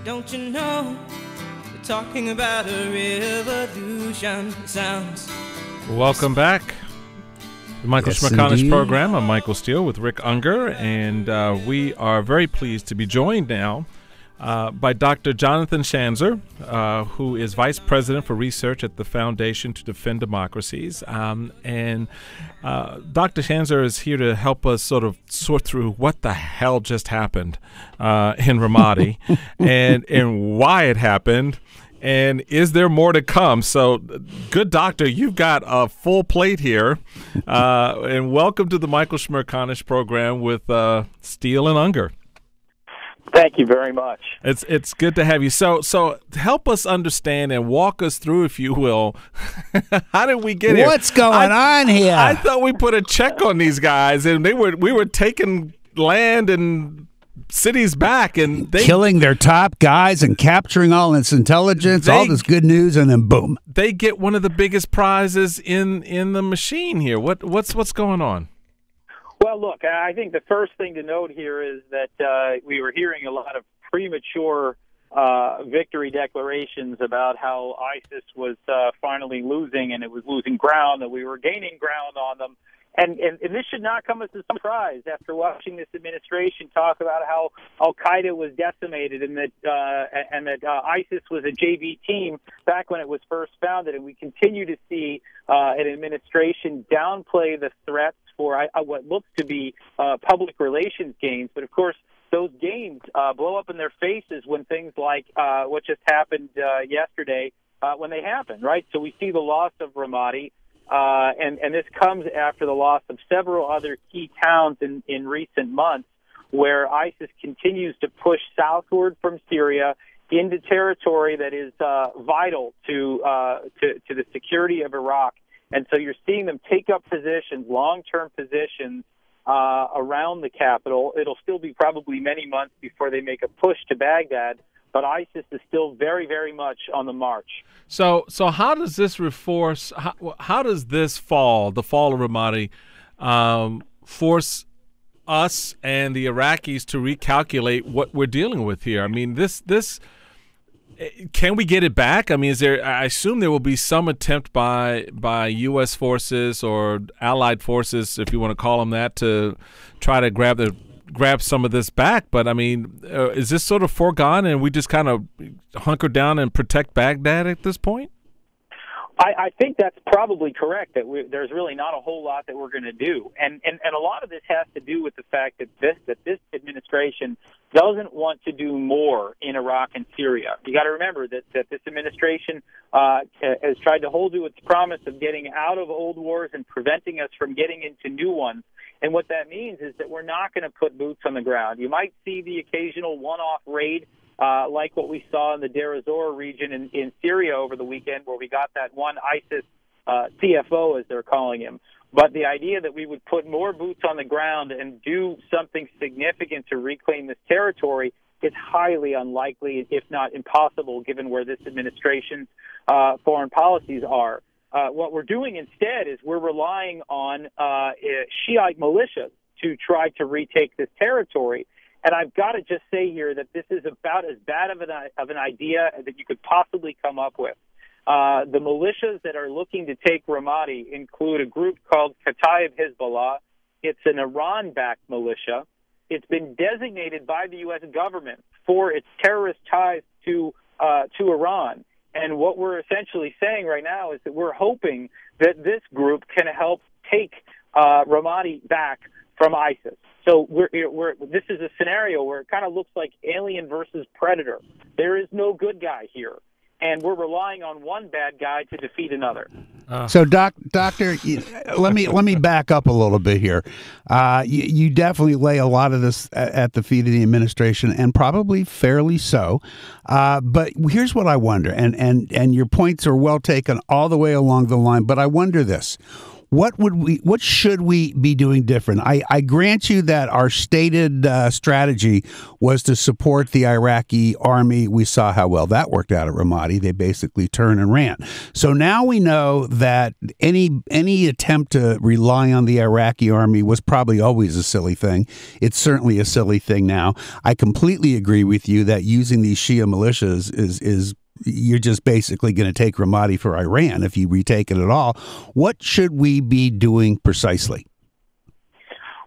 Don't you know, we're talking about a revolution sounds. Welcome back. The Michael Smerconish Program. I'm Michael Steele with Rick Unger, and we are very pleased to be joined now by Dr. Jonathan Schanzer, who is Vice President for Research at the Foundation to Defend Democracies. And Dr. Schanzer is here to help us sort of sort through what the hell just happened in Ramadi and why it happened. And is there more to come? So, good doctor, you've got a full plate here. And welcome to the Michael Smerconish Program with Steele and Unger. Thank you very much. It's good to have you. So help us understand and walk us through, if you will. How did we get here? What's going on here? I thought we put a check on these guys, and we were taking land and cities back, and they killing their top guys and capturing all this intelligence, all this good news, and then boom, they get one of the biggest prizes in the machine here. What's going on? Well, look, I think the first thing to note here is that we were hearing a lot of premature victory declarations about how ISIS was finally losing, and it was losing ground, that we were gaining ground on them. And this should not come as a surprise after watching this administration talk about how Al-Qaeda was decimated and that ISIS was a JV team back when it was first founded. And we continue to see an administration downplay the threats for what looks to be public relations gains. But, of course, those gains blow up in their faces when things like what just happened yesterday, when they happen, right? So we see the loss of Ramadi. And this comes after the loss of several other key towns in recent months, where ISIS continues to push southward from Syria into territory that is vital to the security of Iraq. And so you're seeing them take up positions, long-term positions, around the capital. It'll still be probably many months before they make a push to Baghdad, but ISIS is still very, very much on the march. So how does this reinforce? How does this fall, the fall of Ramadi, force us and the Iraqis to recalculate what we're dealing with here? I mean, this can we get it back? I mean, I assume there will be some attempt by U.S. forces or allied forces, if you want to call them that, to try to grab some of this back. But I mean, is this sort of foregone and we just kind of hunker down and protect Baghdad at this point? I think that's probably correct, that there's really not a whole lot that we're going to do. And a lot of this has to do with the fact that this administration doesn't want to do more in Iraq and Syria. You got to remember that this administration has tried to hold to its promise of getting out of old wars and preventing us from getting into new ones. And what that means is that we're not going to put boots on the ground. You might see the occasional one-off raid, like what we saw in the Deir ez-Zor region in Syria over the weekend, where we got that one ISIS CFO, as they're calling him. But the idea that we would put more boots on the ground and do something significant to reclaim this territory is highly unlikely, if not impossible, given where this administration's foreign policies are. What we're doing instead is we're relying on Shiite militias to try to retake this territory. And I've got to just say here that this is about as bad of an idea that you could possibly come up with. The militias that are looking to take Ramadi include a group called Kataib Hezbollah. It's an Iran-backed militia. It's been designated by the U.S. government for its terrorist ties to Iran. And what we're essentially saying right now is that we're hoping that this group can help take Ramadi back from ISIS. So this is a scenario where it kind of looks like Alien versus Predator. There is no good guy here, and we're relying on one bad guy to defeat another. So, Doctor, let me back up a little bit here. You definitely lay a lot of this at the feet of the administration, and probably fairly so. But here's what I wonder, and your points are well taken all the way along the line. But I wonder this: What should we be doing different? I grant you that our stated strategy was to support the Iraqi army. We saw how well that worked out at Ramadi. They basically turned and ran. So now we know that any attempt to rely on the Iraqi army was probably always a silly thing. It's certainly a silly thing now. I completely agree with you that using these Shia militias is you're just basically going to take Ramadi for Iran if you retake it at all. What should we be doing precisely?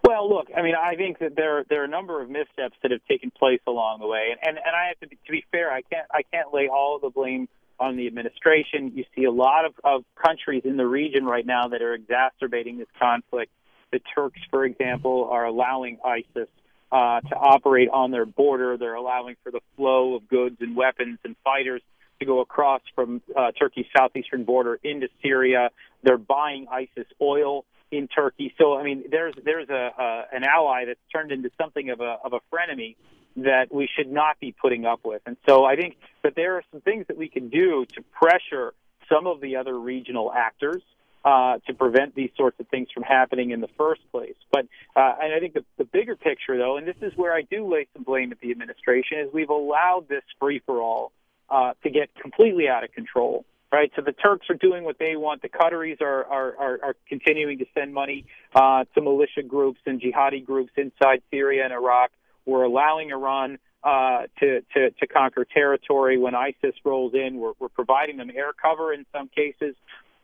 Well, look, I mean, I think that there are a number of missteps that have taken place along the way, and I have to be fair, I can't lay all of the blame on the administration. You see a lot of countries in the region right now that are exacerbating this conflict. The Turks, for example, are allowing ISIS to operate on their border. They're allowing for the flow of goods and weapons and fighters to go across from Turkey's southeastern border into Syria. They're buying ISIS oil in Turkey. So, I mean, there's an ally that's turned into something of a frenemy that we should not be putting up with. And so I think that there are some things that we can do to pressure some of the other regional actors to prevent these sorts of things from happening in the first place. But and I think the bigger picture, though, and this is where I do lay some blame at the administration, is we've allowed this free-for-all to get completely out of control, right? So the Turks are doing what they want. The Qataris are continuing to send money to militia groups and jihadi groups inside Syria and Iraq. We're allowing Iran to conquer territory. When ISIS rolls in, we're providing them air cover in some cases.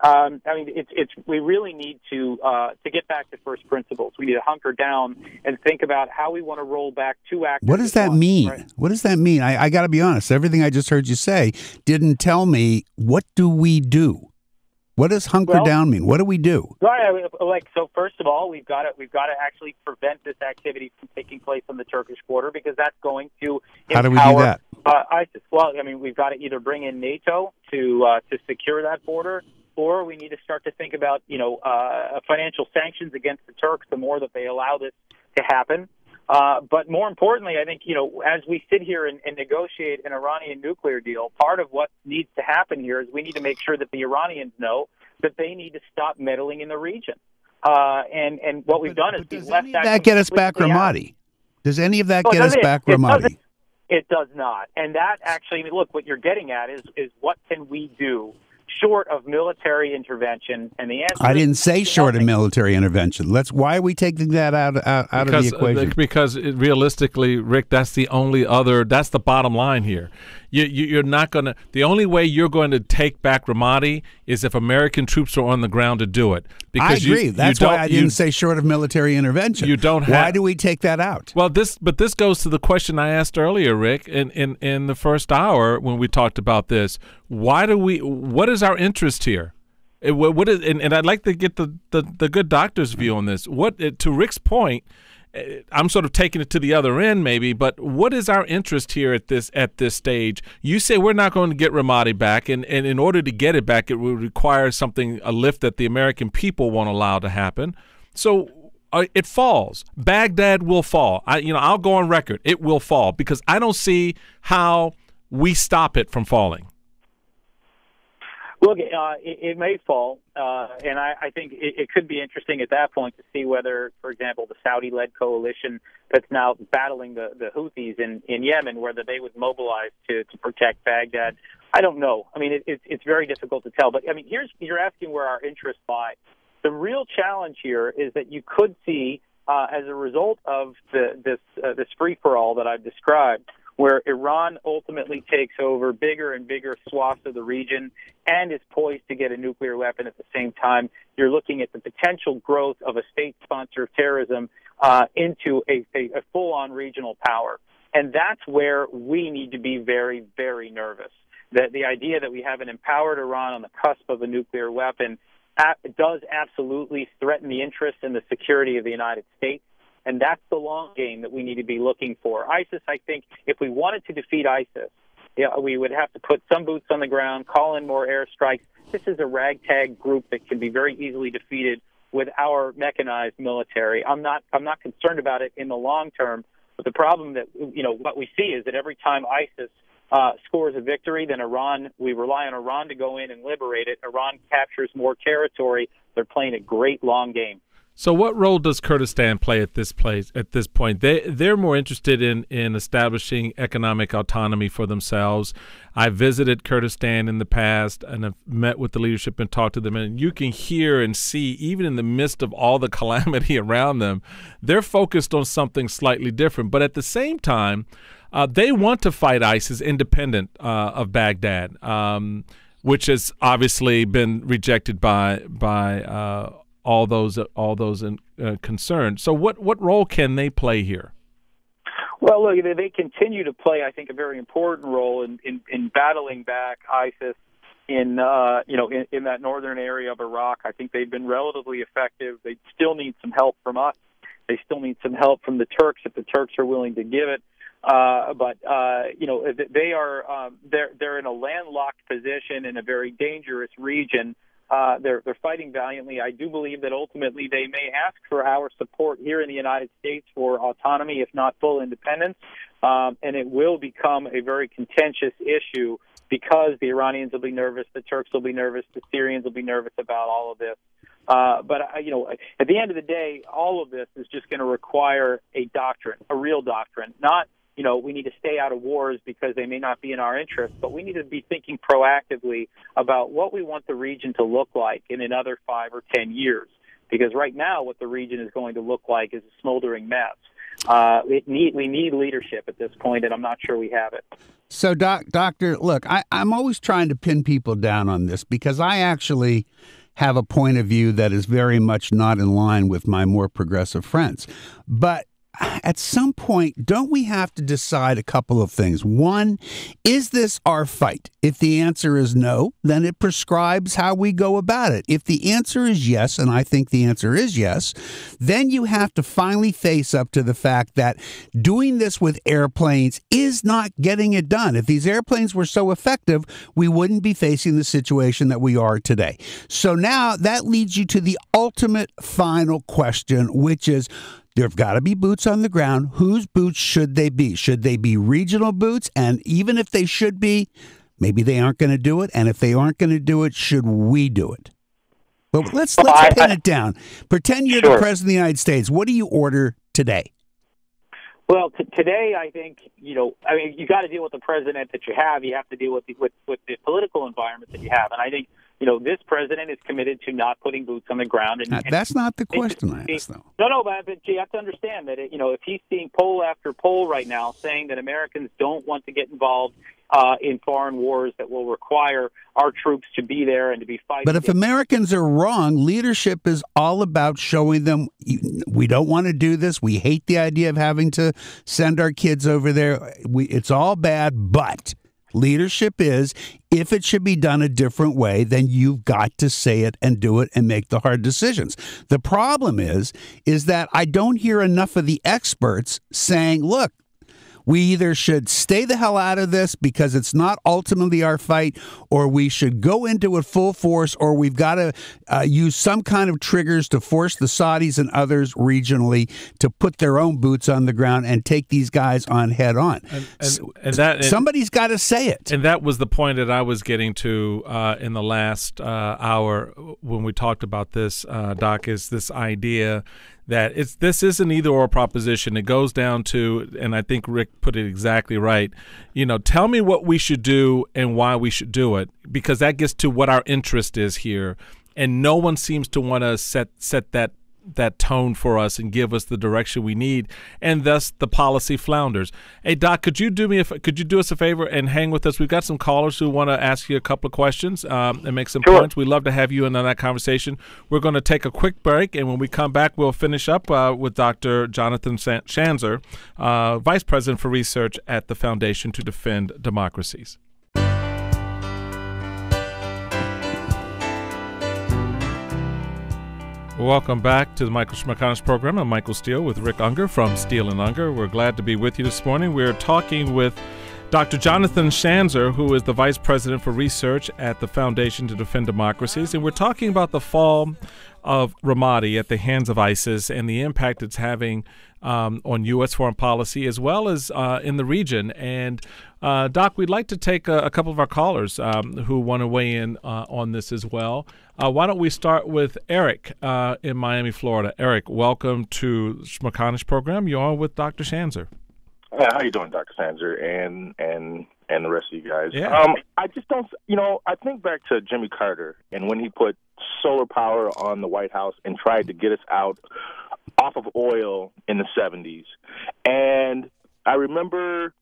I mean, we really need to get back to first principles. We need to hunker down and think about how we want to roll back two actors. What does that mean? Right? What does that mean? I got to be honest. Everything I just heard you say didn't tell me, what do we do? What does hunker down mean? What do we do? Right. So first of all, we've got to actually prevent this activity from taking place on the Turkish border, because that's going to empower How do we do that? ISIS. Well, I mean, we've got to either bring in NATO to secure that border, or we need to start to think about, financial sanctions against the Turks the more that they allow this to happen. But more importantly, I think, as we sit here and negotiate an Iranian nuclear deal, part of what needs to happen here is we need to make sure that the Iranians know that they need to stop meddling in the region. And what we've done is we've left that get us back Ramadi? Does any of that get us back Ramadi? It does not. And that actually, look, what you're getting at is what can we do short of military intervention? And the answer I didn't say short of military intervention. Why are we taking that out of the equation? Because realistically, Rick, that's the bottom line here. You're not going to, the only way you're going to take back Ramadi is if American troops are on the ground to do it. Because I agree. That's why I didn't say short of military intervention. You don't have. Why do we take that out? Well, this goes to the question I asked earlier, Rick, in the first hour when we talked about this. What is our interest here? What is, and I'd like to get the good doctor's view on this. To Rick's point, I'm sort of taking it to the other end maybe, but what is our interest here at this stage? You say we're not going to get Ramadi back, and in order to get it back, it would require a lift that the American people won't allow to happen. So it falls. Baghdad will fall. I'll go on record. It will fall, because I don't see how we stop it from falling. Look, it may fall, and I think it could be interesting at that point to see whether, for example, the Saudi-led coalition that's now battling the Houthis in Yemen, whether they would mobilize to protect Baghdad. I don't know. I mean, it's very difficult to tell. But, I mean, you're asking where our interests lie. The real challenge here is that you could see, as a result of this free-for-all that I've described, where Iran ultimately takes over bigger and bigger swaths of the region and is poised to get a nuclear weapon at the same time. You're looking at the potential growth of a state sponsor of terrorism into a full-on regional power. And that's where we need to be very, very nervous. That the idea that we have an empowered Iran on the cusp of a nuclear weapon does absolutely threaten the interests and the security of the United States. And that's the long game that we need to be looking for. ISIS, I think, if we wanted to defeat ISIS, we would have to put some boots on the ground, call in more airstrikes. This is a ragtag group that can be very easily defeated with our mechanized military. I'm not concerned about it in the long term, but the problem that what we see is that every time ISIS scores a victory, then we rely on Iran to go in and liberate it. Iran captures more territory. They're playing a great long game. So what role does Kurdistan play at this point? They're more interested in establishing economic autonomy for themselves. I visited Kurdistan in the past and have met with the leadership and talked to them, and you can hear and see, even in the midst of all the calamity around them, they're focused on something slightly different. But at the same time, they want to fight ISIS independent of Baghdad, which has obviously been rejected by all those concerned. So what role can they play here? Well, look, they continue to play, I think, a very important role in battling back ISIS in that northern area of Iraq. I think they've been relatively effective. They still need some help from us. They still need some help from the Turks if the Turks are willing to give it. But they're in a landlocked position in a very dangerous region. They're fighting valiantly. I do believe that ultimately they may ask for our support here in the United States for autonomy, if not full independence, and it will become a very contentious issue because the Iranians will be nervous, the Turks will be nervous, the Syrians will be nervous about all of this. But at the end of the day, all of this is just going to require a doctrine, a real doctrine, not we need to stay out of wars because they may not be in our interest, but we need to be thinking proactively about what we want the region to look like in another 5 or 10 years. Because right now, what the region is going to look like is a smoldering mess. We need leadership at this point, and I'm not sure we have it. So, Doctor, look, I'm always trying to pin people down on this because I actually have a point of view that is very much not in line with my more progressive friends. But at some point, don't we have to decide a couple of things? One, is this our fight? If the answer is no, then it prescribes how we go about it. If the answer is yes, and I think the answer is yes, then you have to finally face up to the fact that doing this with airplanes is not getting it done. If these airplanes were so effective, we wouldn't be facing the situation that we are today. So now that leads you to the ultimate final question, which is, there've got to be boots on the ground. Whose boots should they be? Should they be regional boots? And even if they should be, maybe they aren't going to do it. And if they aren't going to do it, should we do it? But let's pin it down. Pretend you're the President of the United States. What do you order today? Well, today, I think, you got to deal with the president that you have. You have to deal with the political environment that you have. And I think, this president is committed to not putting boots on the ground. And that's not the question I asked, though. No, but you have to understand that, if he's seeing poll after poll right now saying that Americans don't want to get involved in foreign wars that will require our troops to be there and to be fighting. But if Americans are wrong, leadership is all about showing them we don't want to do this. We hate the idea of having to send our kids over there. It's all bad, but leadership is, if it should be done a different way, then you've got to say it and do it and make the hard decisions. The problem is that I don't hear enough of the experts saying, look, we either should stay the hell out of this because it's not ultimately our fight, or we should go into it full force, or we've got to use some kind of triggers to force the Saudis and others regionally to put their own boots on the ground and take these guys on head on. And somebody's got to say it. And that was the point that I was getting to in the last hour when we talked about this, Doc, is this idea that this is an either-or proposition. It goes down to, and I think Rick put it exactly right, tell me what we should do and why we should do it, because that gets to what our interest is here. And no one seems to want to set that tone for us and give us the direction we need, and thus the policy flounders. Hey, Doc, could you do us a favor and hang with us? We've got some callers who want to ask you a couple of questions and make some points. We'd love to have you in on that conversation. We're going to take a quick break, and when we come back, we'll finish up with Dr. Jonathan Schanzer, Vice President for Research at the Foundation to Defend Democracies. Welcome back to the Michael Smerconish Program. I'm Michael Steele with Rick Unger from Steele & Unger. We're glad to be with you this morning. We're talking with Dr. Jonathan Schanzer, who is the Vice President for Research at the Foundation to Defend Democracies, and we're talking about the fall of Ramadi at the hands of ISIS and the impact it's having on U.S. foreign policy as well as in the region. And Doc, we'd like to take a couple of our callers who want to weigh in on this as well. Why don't we start with Eric in Miami, Florida. Eric, welcome to the Smerconish Program. You're on with Dr. Schanzer. How you doing, Dr. Schanzer, and the rest of you guys? Yeah. I just don't, I think back to Jimmy Carter and when he put solar power on the White House and tried to get us out off of oil in the 70s. And I remember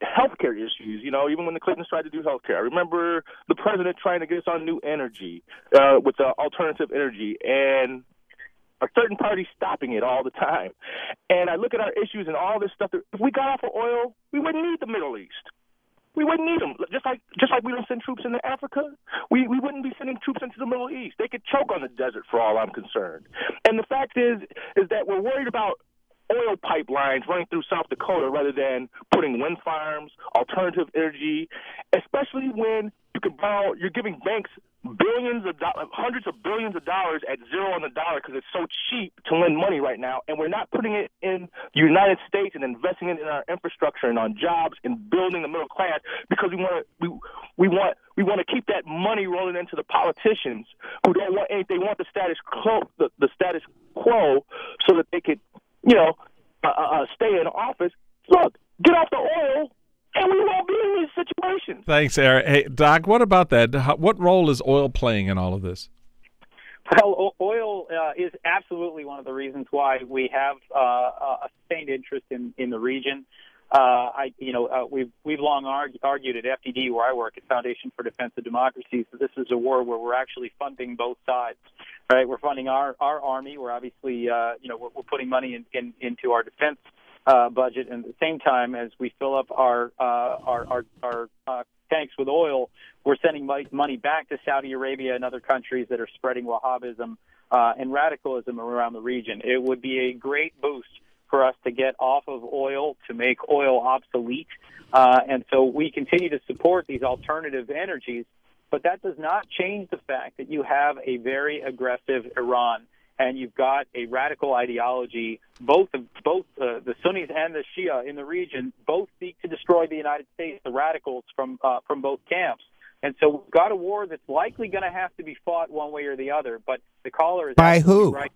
healthcare issues, even when the Clintons tried to do healthcare. I remember the president trying to get us on new energy with alternative energy, and a certain party stopping it all the time. And I look at our issues and all this stuff. If we got off of oil, we wouldn't need the Middle East. We wouldn't need them. Just like we don't send troops into Africa, we wouldn't be sending troops into the Middle East. They could choke on the desert for all I'm concerned. And the fact is that we're worried about oil pipelines running through South Dakota rather than putting wind farms, alternative energy, especially when you're giving banks hundreds of billions of dollars at zero on the dollar because it's so cheap to lend money right now, and we're not putting it in the United States and investing it in our infrastructure and on jobs and building the middle class because we want to keep that money rolling into the politicians who don't want anything. They want the status quo so that they could stay in office. Look, get off the oil, and we won't be in these situations. Thanks, Eric. Hey, Doc, what about that? What role is oil playing in all of this? Well, oil is absolutely one of the reasons why we have a sustained interest in the region. We've long argued at FDD, where I work, at Foundation for Defense of Democracy, that this is a war where we're actually funding both sides. Right, we're funding our army. We're obviously, we're putting money into our defense budget, and at the same time, as we fill up our tanks with oil, we're sending money back to Saudi Arabia and other countries that are spreading Wahhabism and radicalism around the region. It would be a great boost for us to get off of oil, to make oil obsolete, and so we continue to support these alternative energies. But that does not change the fact that you have a very aggressive Iran, and you've got a radical ideology. Both the Sunnis and the Shia in the region both seek to destroy the United States. The radicals from both camps, and so we've got a war that's likely going to have to be fought one way or the other. But the caller is by who? Right.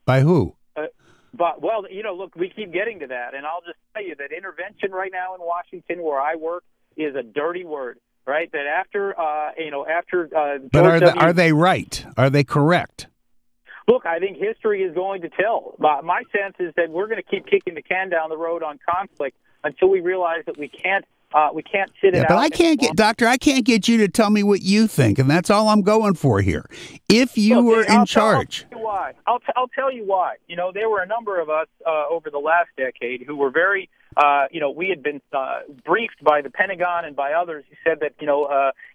By who? Look, we keep getting to that, and I'll just tell you that intervention right now in Washington, where I work, is a dirty word. Right, that after but are they right? Are they correct? Look, I think history is going to tell. My sense is that we're going to keep kicking the can down the road on conflict until we realize that we can't sit it out. But I can't get you to tell me what you think, and that's all I'm going for here. If you were in charge. I'll tell you why. There were a number of us over the last decade who were very, we had been briefed by the Pentagon and by others who said that,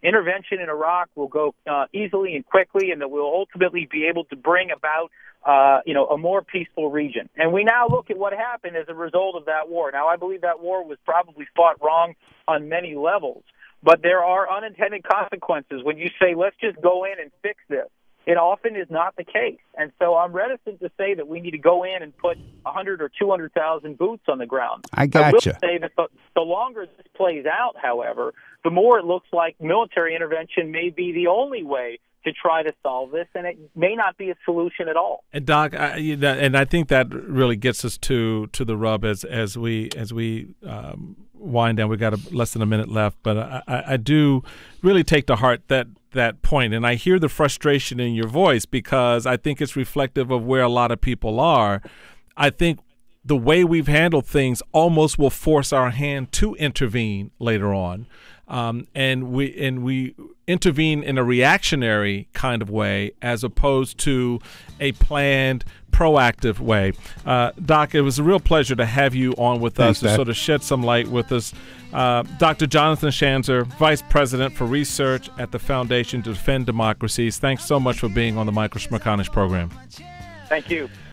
intervention in Iraq will go easily and quickly, and that we'll ultimately be able to bring about, a more peaceful region. And we now look at what happened as a result of that war. Now, I believe that war was probably fought wrong on many levels, but there are unintended consequences when you say, let's just go in and fix this. It often is not the case. And so I'm reticent to say that we need to go in and put 100 or 200,000 boots on the ground. I gotcha. will say that the longer this plays out, however, the more it looks like military intervention may be the only way to try to solve this, and it may not be a solution at all. And Doc, and I think that really gets us to the rub as we wind down. We've got less than a minute left, but I do really take to heart that point, and I hear the frustration in your voice because I think it's reflective of where a lot of people are. I think the way we've handled things almost will force our hand to intervene later on. And we intervene in a reactionary kind of way as opposed to a planned, proactive way. Doc, it was a real pleasure to have you on with us to sort of shed some light with us. Dr. Jonathan Schanzer, Vice President for Research at the Foundation to Defend Democracies. Thanks so much for being on the Michael Smerconish Program. Thank you.